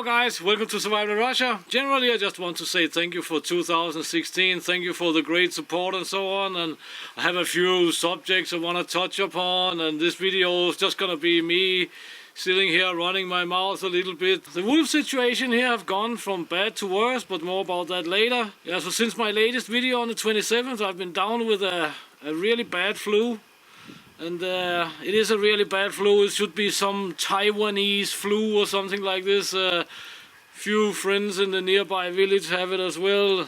guys, welcome to Survival in Russia. Generally I just want to say thank you for 2016, thank you for the great support and so on, and I have a few subjects I want to touch upon, and this video is just gonna be me sitting here running my mouth a little bit. The wolf situation here have gone from bad to worse, but more about that later. Yeah, so since my latest video on the 27th I've been down with a really bad flu. And it is a really bad flu. It should be some Taiwanese flu or something like this. Few friends in the nearby village have it as well.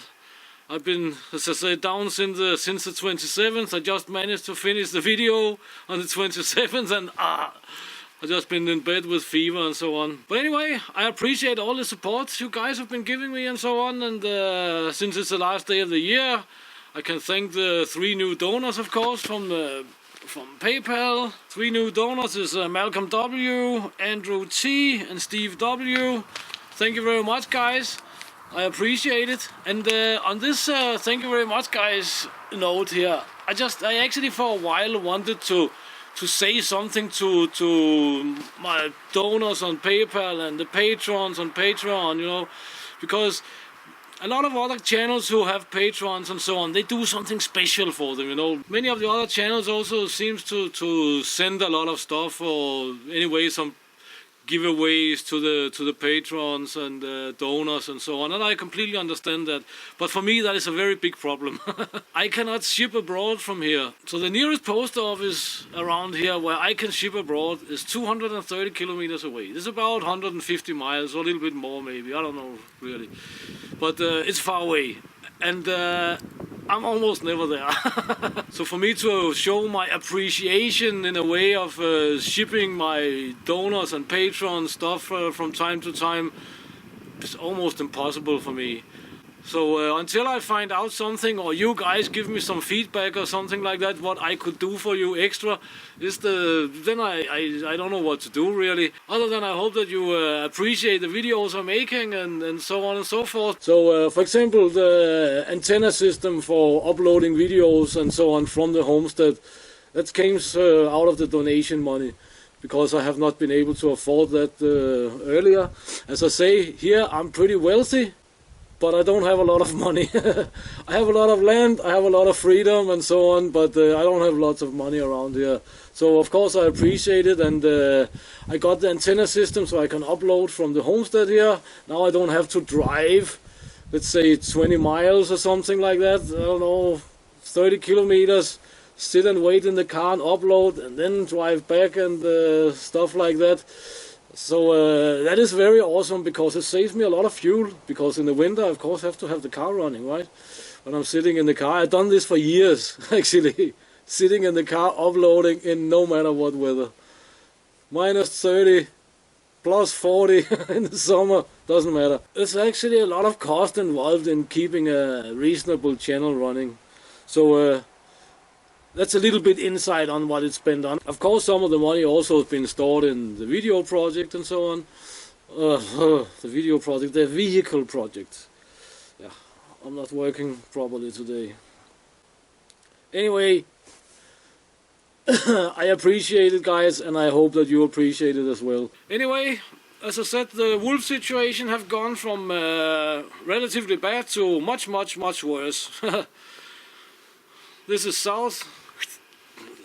I've been, as I said, down since the 27th. I just managed to finish the video on the 27th, and I've just been in bed with fever and so on. But anyway, I appreciate all the support you guys have been giving me and so on. And since it's the last day of the year, I can thank the 3 new donors, of course, from PayPal. 3 new donors is Malcolm W, Andrew T, and Steve W. Thank you very much, guys. I appreciate it. And on this thank you very much, guys note here, I actually for a while wanted to say something to my donors on PayPal and the patrons on Patreon, you know, because a lot of other channels who have patrons and so on, they do something special for them, you know. Many of the other channels also seems to send a lot of stuff, or anyway some giveaways to the patrons and donors and so on, and I completely understand that. But for me that is a very big problem. I cannot ship abroad from here. So the nearest post office around here where I can ship abroad is 230 kilometers away. It's about 150 miles or a little bit more maybe, I don't know really. But it's far away, and I'm almost never there. So for me to show my appreciation in a way of shipping my donors and patrons stuff from time to time is almost impossible for me. So until I find out something, or you guys give me some feedback or something like that, what I could do for you extra, then I don't know what to do really. Other than I hope that you appreciate the videos I'm making and so on and so forth. So for example, the antenna system for uploading videos and so on from the Homestead, that came out of the donation money, because I have not been able to afford that earlier. As I say, here I'm pretty wealthy, but I don't have a lot of money. I have a lot of land, I have a lot of freedom and so on, but I don't have lots of money around here. So of course I appreciate it, and I got the antenna system so I can upload from the Homestead here. Now I don't have to drive, let's say 20 miles or something like that, I don't know, 30 kilometers, sit and wait in the car and upload, and then drive back and stuff like that. So that is very awesome, because it saves me a lot of fuel, because in the winter I of course have to have the car running, right? When I'm sitting in the car, I've done this for years actually, sitting in the car uploading in no matter what weather. Minus 30, plus 40 in the summer, doesn't matter. There's actually a lot of cost involved in keeping a reasonable channel running. So that's a little bit insight on what it's spent on. Of course, some of the money also has been stored in the video project and so on. The video project, the vehicle project. Yeah, I'm not working properly today. Anyway, I appreciate it, guys, and I hope that you appreciate it as well. Anyway, as I said, the wolf situation have gone from relatively bad to much worse. This is south,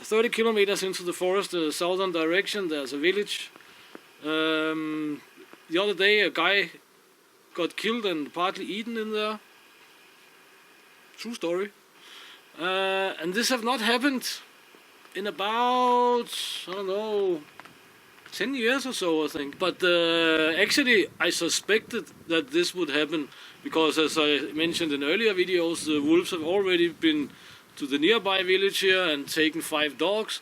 30 kilometers into the forest, the southern direction. There's a village. The other day a guy got killed and partly eaten in there. True story. And this have not happened in about, I don't know, 10 years or so, I think. But actually I suspected that this would happen, because as I mentioned in earlier videos, the wolves have already been to the nearby village here and taken 5 dogs.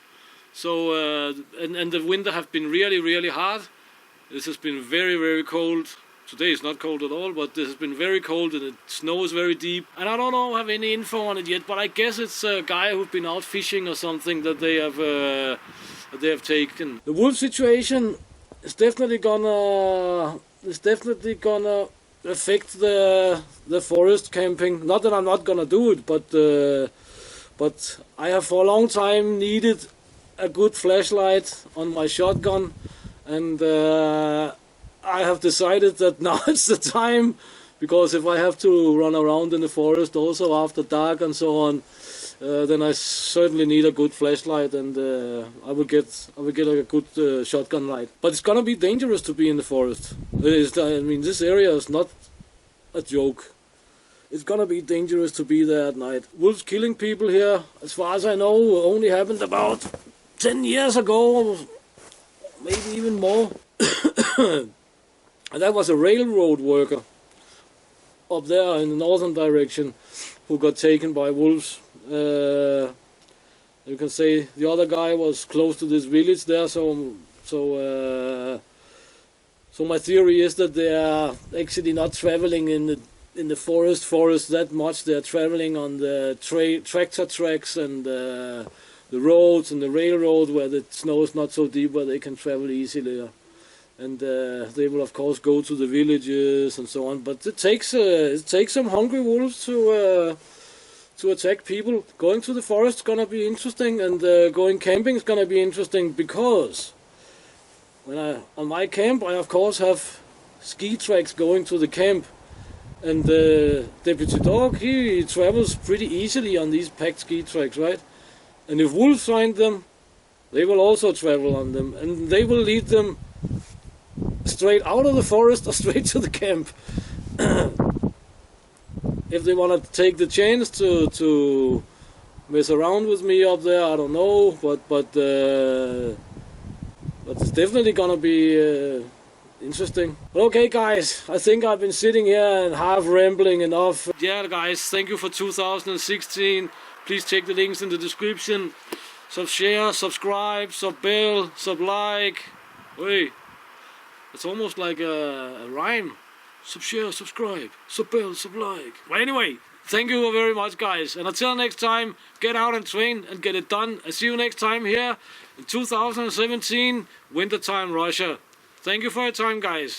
So and the winter have been really hard. This has been very cold. Today is not cold at all, but this has been very cold, and the snow is very deep. And I don't have any info on it yet, but I guess it's a guy who's been out fishing or something that they have taken. The wolf situation is definitely gonna affect the forest camping. Not that I'm not gonna do it, but I have for a long time needed a good flashlight on my shotgun, and I have decided that now it's the time, because if I have to run around in the forest also after dark and so on, then I certainly need a good flashlight, and I will get a good shotgun light. But it's gonna be dangerous to be in the forest. I mean, this area is not a joke. It's gonna be dangerous to be there at night. Wolves killing people here, as far as I know, only happened about 10 years ago, maybe even more. And that was a railroad worker up there in the northern direction who got taken by wolves. You can say the other guy was close to this village there, so my theory is that they are actually not traveling in the forest that much. They are traveling on the tractor tracks and the roads and the railroad where the snow is not so deep, where they can travel easily. And they will of course go to the villages and so on. But it takes some hungry wolves to attack people. Going to the forest is gonna be interesting, and going camping is gonna be interesting, because on my camp I of course have ski tracks going to the camp, and Deputy Dog, he travels pretty easily on these packed ski tracks, right? And if wolves find them, they will also travel on them, and they will lead them straight out of the forest or straight to the camp. If they want to take the chance to mess around with me up there, I don't know, but it's definitely gonna be interesting. But okay, guys, I think I've been sitting here and half rambling enough. Yeah, guys, thank you for 2016. Please check the links in the description. Sub share, subscribe, sub bell, sub like. Wait, it's almost like a rhyme. Sub share, subscribe, sub bell, sub like. Well, anyway, thank you very much, guys. And until next time, get out and train and get it done. I see you next time here in 2017, wintertime Russia. Thank you for your time, guys.